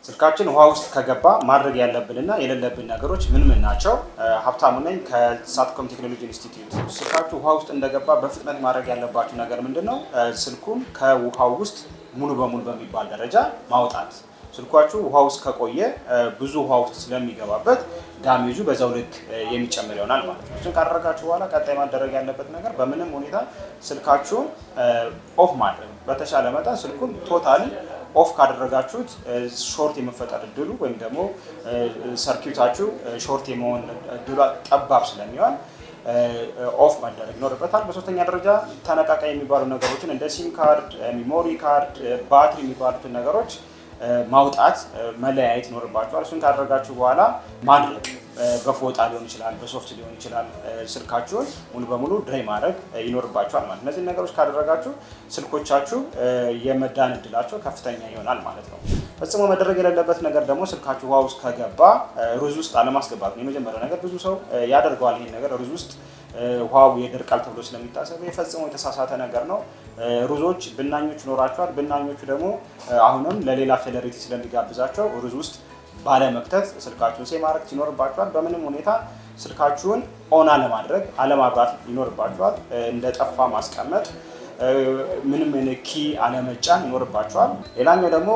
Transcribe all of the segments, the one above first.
ስልካችን ውሃ ውስጥ ከገባ ማድረግ ያለብንና የሌለብን ነገሮች ምን ናቸው? ሀብታሙ ነኝ ከሳትኮም ቴክኖሎጂ ኢንስቲትዩት። ስልካችሁ ውሃ ውስጥ እንደገባ በፍጥነት ማድረግ ያለባችሁ ነገር ምንድነው? ስልኩን ከውሃው ውስጥ ሙሉ በሙሉ በሚባል ደረጃ ማውጣት። ስልኳችሁ ውሃ ውስጥ ከቆየ ብዙ ውሃ ውስጥ ስለሚገባበት ዳሜጁ በዛው ልክ የሚጨምር ይሆናል ማለት ነው። እሱን ካደረጋችሁ በኋላ ቀጣይ ማድረግ ያለበት ነገር በምንም ሁኔታ ስልካችሁን ኦፍ ማድረግ። በተሻለ መጠን ስልኩን ቶታሊ ኦፍ ካደረጋችሁት ሾርት የመፈጠር እድሉ ወይም ደግሞ ሰርኪዩታችሁ ሾርት የመሆን እድሉ ጠባብ ስለሚሆን ኦፍ መደረግ ይኖርበታል። በሶስተኛ ደረጃ ተነቃቃይ የሚባሉ ነገሮችን እንደ ሲም ካርድ፣ ሚሞሪ ካርድ፣ ባትሪ የሚባሉትን ነገሮች ማውጣት መለያየት ይኖርባችኋል። እሱን ካደረጋችሁ በኋላ ማድረቅ በፎጣ ሊሆን ይችላል፣ በሶፍት ሊሆን ይችላል። ስልካችሁን ሙሉ በሙሉ ድራይ ማድረግ ይኖርባችኋል ማለት ነው። እነዚህ ነገሮች ካደረጋችሁ ስልኮቻችሁ የመዳን እድላቸው ከፍተኛ ይሆናል ማለት ነው። ፈጽሞ መደረግ የሌለበት ነገር ደግሞ ስልካችሁ ውሃ ውስጥ ከገባ ሩዝ ውስጥ አለማስገባት ነው። የመጀመሪያው ነገር ብዙ ሰው ያደርገዋል። ይሄን ነገር ሩዝ ውስጥ ውሃው ይደርቃል ተብሎ ስለሚታሰብ የፈጽሞ የተሳሳተ ነገር ነው። ሩዞች ብናኞች ይኖራቸዋል። ብናኞቹ ደግሞ አሁንም ለሌላ ፌለሪቲ ስለሚጋብዛቸው ሩዝ ውስጥ ባለመክተት ስልካችሁን ሴቭ ማድረግ ይኖርባችኋል። በምንም ሁኔታ ስልካችሁን ኦን አለማድረግ አለማብራት ይኖርባችኋል። እንደጠፋ ማስቀመጥ፣ ምንም ኪ አለመጫን ይኖርባችኋል። ሌላኛው ደግሞ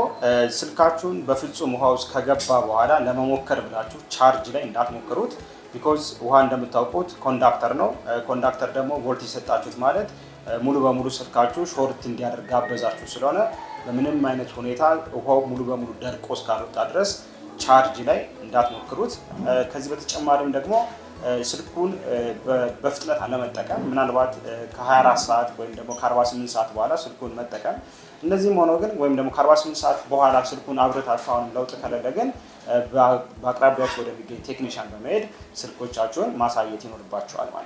ስልካችሁን በፍጹም ውሃ ውስጥ ከገባ በኋላ ለመሞከር ብላችሁ ቻርጅ ላይ እንዳትሞክሩት። ቢኮዝ ውሃ እንደምታውቁት ኮንዳክተር ነው። ኮንዳክተር ደግሞ ቮልት የሰጣችሁት ማለት ሙሉ በሙሉ ስልካችሁ ሾርት እንዲያደርግ ጋበዛችሁ ስለሆነ በምንም አይነት ሁኔታ ውሃው ሙሉ በሙሉ ደርቆ እስካልወጣ ድረስ ቻርጅ ላይ እንዳትሞክሩት። ከዚህ በተጨማሪም ደግሞ ስልኩን በፍጥነት አለመጠቀም፣ ምናልባት ከ24 ሰዓት ወይም ደግሞ ከ48 ሰዓት በኋላ ስልኩን መጠቀም። እነዚህም ሆኖ ግን ወይም ደግሞ ከ48 ሰዓት በኋላ ስልኩን አብርታችሁ አሁንም ለውጥ ከሌለ ግን በአቅራቢያችሁ ወደሚገኝ ቴክኒሻን በመሄድ ስልኮቻችሁን ማሳየት ይኖርባችኋል ማለት ነው።